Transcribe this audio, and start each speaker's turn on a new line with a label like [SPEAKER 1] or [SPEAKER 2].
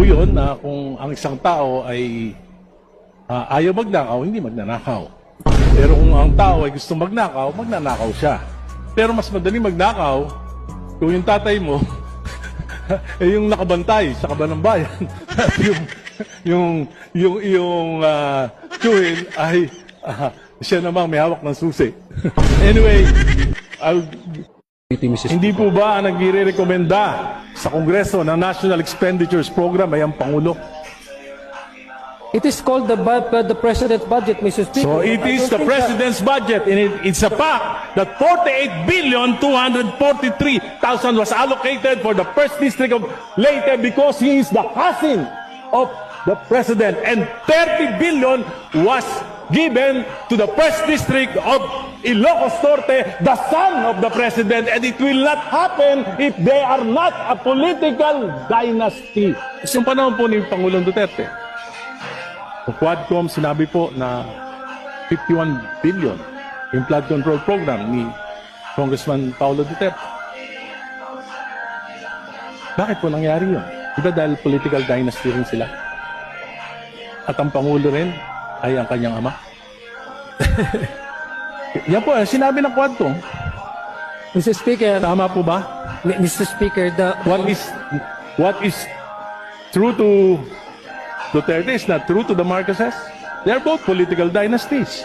[SPEAKER 1] yun na kung ang isang tao ay ayaw magnakaw, hindi magnanakaw. Pero kung ang tao ay gusto magnakaw, magnanakaw siya. Pero mas madaling magnakaw kung yung tatay mo eh yung nakabantay sa kaban ng bayan. yung tsuhin ay siya namang may hawak ng susi. Anyway, hindi po ba nagre-rekomenda sa Kongreso ng National Expenditures Program ay ang Pangulo?
[SPEAKER 2] It is called the President's budget, Mr. Speaker.
[SPEAKER 1] So it is the President's budget, and it's a fact that 48,243,000 was allocated for the First District of Leyte because he is the cousin of the President, and 30 billion was given to the First District of Ilocos Norte, the son of the President, and it will not happen if they are not a political dynasty. Isang panahon po ni Pangulong Duterte, sa Quadcom, sinabi po na 51 billion yung flood control program ni Congressman Paulo Duterte. Bakit po nangyari yun? Diba dahil political dynasty rin sila? At ang Pangulo rin ay ang kanyang ama? Yan po, sinabi ng Quadcom.
[SPEAKER 2] Mr. Speaker,
[SPEAKER 1] Tama po ba?
[SPEAKER 2] Mr. Speaker,
[SPEAKER 1] What is true to Duterte is not true to the Marcoses. They are both political dynasties.